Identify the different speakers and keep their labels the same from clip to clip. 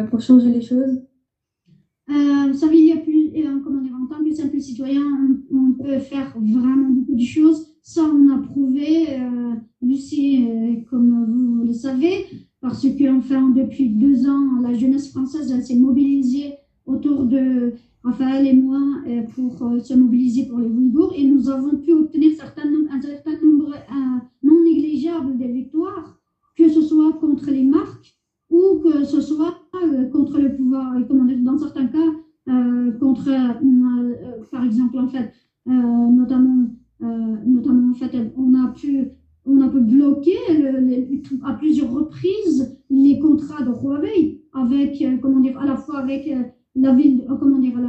Speaker 1: pour changer les choses?
Speaker 2: Vous savez, il y a plus, comment dire, en tant que simple citoyen, on peut faire vraiment beaucoup de choses. Ça, on a prouvé, Lucie, comme vous le savez, parce que, enfin, depuis 2 ans, la jeunesse française, elle s'est mobilisée autour de Raphaël et moi pour se mobiliser pour les Ouïghours, et nous avons pu obtenir un certain nombre non négligeable de victoires, que ce soit contre les marques ou que ce soit contre le pouvoir, comment dire, dans certains cas, contre, par exemple, en fait, notamment, en fait, on a pu bloquer à plusieurs reprises les contrats de Huawei avec, comment dire, à la fois avec la ville, comment dire,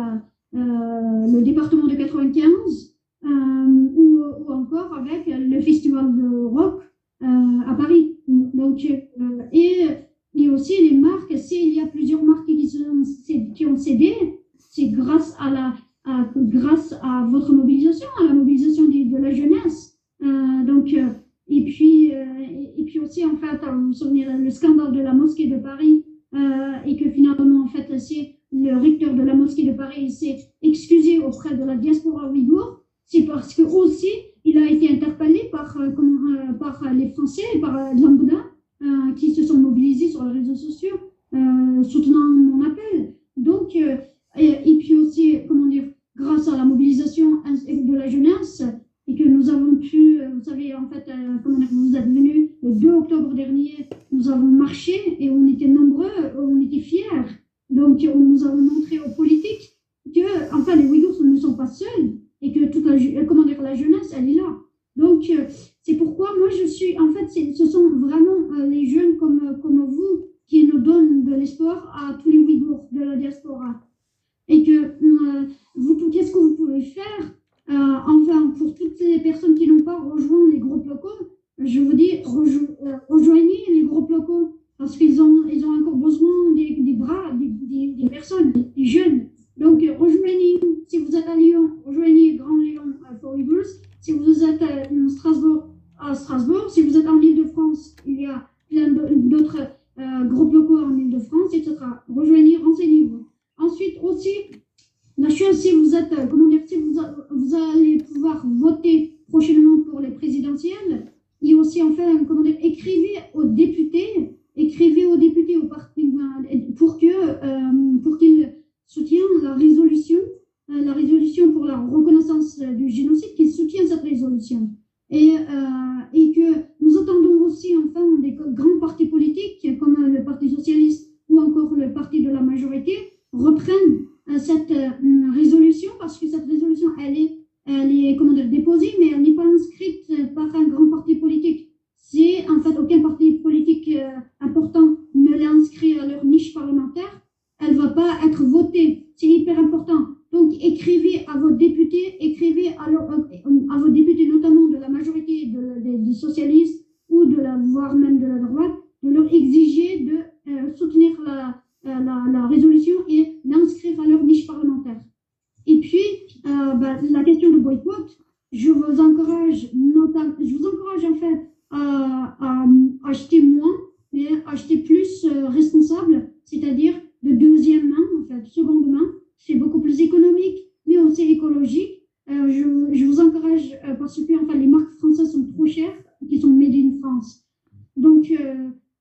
Speaker 2: le département de 95 ou encore avec le festival de rock à Paris. Donc, et aussi les marques, s'il y a plusieurs marques qui ont cédé, c'est grâce à votre mobilisation, à la mobilisation de la jeunesse. Et puis aussi, en fait, vous vous souvenez, le scandale de la mosquée de Paris, et que finalement, en fait, c'est le recteur de la mosquée de Paris s'est excusé auprès de la diaspora ouïghour, c'est parce que aussi, il a été interpellé par les Français, par Lambda, qui se sont mobilisés sur les réseaux sociaux, soutenant mon appel. Donc, et puis aussi, comment dire, grâce à la mobilisation de la jeunesse, et que nous avons pu, vous savez, en fait, comment dire, vous êtes venus le 2 octobre dernier, nous avons marché et on était nombreux, on était fiers. Donc, nous avons montré aux politiques que, enfin, les Ouïghours ne sont pas seuls et que toute comment dire, la jeunesse, elle est là. Donc, c'est pourquoi moi je suis, en fait, ce sont vraiment les jeunes comme vous qui nous donnent de l'espoir à tous les Ouïghours de la diaspora. Et que qu'est-ce que vous pouvez faire enfin, pour toutes les personnes qui n'ont pas rejoint les groupes locaux, je vous dis, rejoignez les groupes locaux parce ils ont encore besoin des bras, des personnes, des jeunes. Donc, rejoignez, si vous êtes à Lyon, rejoignez Grand Lyon for Uyghurs. Si vous êtes à Strasbourg, si vous êtes en Île-de-France, il y a plein d'autres groupes locaux en Île-de-France, etc. Rejoignez, renseignez-vous. Ensuite, aussi, la chose, si vous êtes, comment dire, si vous allez pouvoir voter prochainement pour les présidentielles, et aussi, enfin, comment dire, écrivez aux députés, au parti, pour qu'ils soutiennent la résolution pour la reconnaissance du génocide, qu'ils soutiennent cette résolution. Et que nous attendons aussi, enfin, des grands partis politiques, comme le Parti socialiste ou encore le parti de la majorité, reprennent cette résolution, parce que cette résolution, elle est comment dire, déposée, mais elle n'est pas inscrite par un grand parti politique. C'est en fait aucun parti politique important ne l'a inscrit à leur niche parlementaire. Elle ne va pas être votée. C'est hyper important. Donc, écrivez à vos députés, à vos députés notamment de la majorité des socialistes ou voire même de la droite, de leur exiger de soutenir la résolution et l'inscrire à leur niche parlementaire. Et puis, la question de boycott, je vous encourage en fait à acheter moins, mais acheter plus responsable, c'est-à-dire de deuxième main, en fait, seconde main. C'est beaucoup plus économique, mais aussi écologique. Je vous encourage parce que enfin, les marques françaises sont trop chères, qui sont made in France. Donc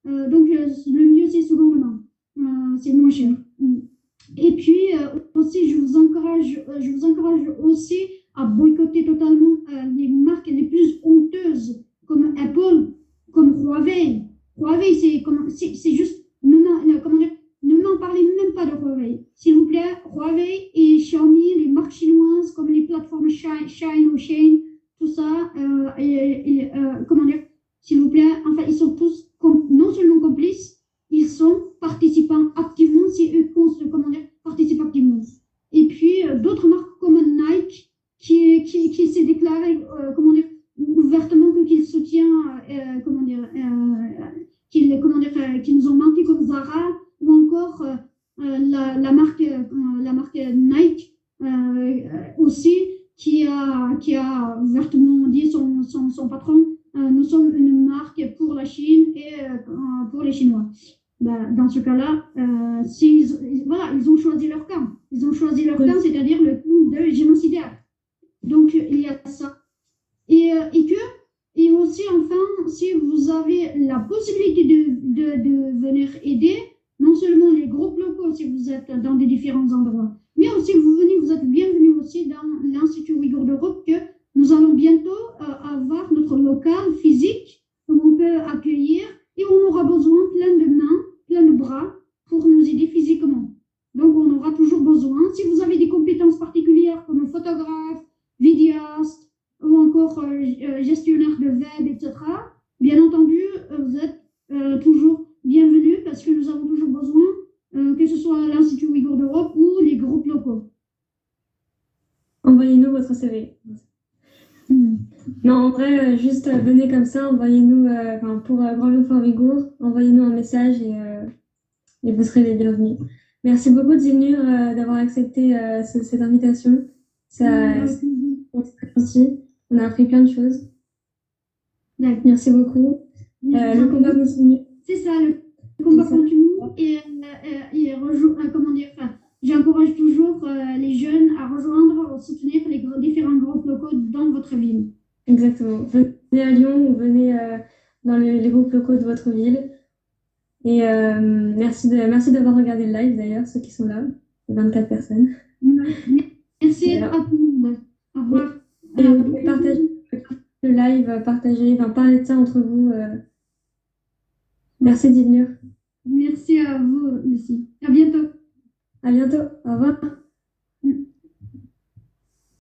Speaker 2: le mieux, c'est seconde main. C'est moins cher. Et puis aussi, je vous encourage aussi à boycotter totalement les marques les plus honteuses, comme Apple, comme Huawei. Huawei, c'est juste, ne m'en parlez même pas de Huawei. S'il vous plaît, Huawei et Xiaomi, les marques chinoises, comme les plateformes Shine ou Shein, tout ça, comment dire, s'il vous plaît, enfin, ils sont tous non seulement complices, ils sont participants activement, c'est eux qui participent activement. Et puis, d'autres marques comme Nike, qui s'est déclaré, ouvertement qu'il soutient, qui nous ont menti comme Zara, ou encore la marque Nike aussi, qui a ouvertement dit son patron, nous sommes une marque pour la Chine et pour les Chinois. Dans ce cas-là, ils ont choisi leur camp. Ils ont choisi leur camp, c'est-à-dire le camp de génocidaire. Donc, il y a ça. Et aussi, enfin, si vous avez la possibilité de venir aider, non seulement les groupes locaux, si vous êtes dans des différents endroits, mais aussi vous êtes bienvenus aussi dans l'Institut Ouïghour d'Europe, que nous allons bientôt avoir notre local physique où on peut accueillir et on aura besoin plein de mains, plein de bras pour nous aider physiquement. Donc, on aura toujours besoin. Si vous avez des compétences particulières comme photographe, vidéaste ou encore gestionnaire de web, etc., bien entendu, vous êtes toujours bienvenus parce que nous avons toujours besoin, que ce soit l'Institut Ouïghour d'Europe ou les groupes locaux.
Speaker 1: Envoyez-nous votre CV. Non, en vrai, juste venez comme ça, envoyez-nous, pour Grand Lyon Fort Ouïghour, envoyez-nous un message et vous serez les bienvenus. Merci beaucoup, Dilnur, d'avoir accepté cette invitation. C'est très gentil. On a appris plein de choses. Merci beaucoup. Le combat continue.
Speaker 2: C'est ça, le combat continue et comment dire, j'encourage toujours les jeunes à rejoindre, à soutenir les différents groupes locaux dans votre ville.
Speaker 1: Exactement. Venez à Lyon ou venez dans les groupes locaux de votre ville. Et merci d'avoir regardé le live d'ailleurs, ceux qui sont là, 24 personnes.
Speaker 2: Merci à tout le monde. Au revoir.
Speaker 1: Et partagez le live, parlez de ça entre vous. Merci Dilnur.
Speaker 2: Merci à vous aussi. À bientôt.
Speaker 1: À bientôt. Au revoir.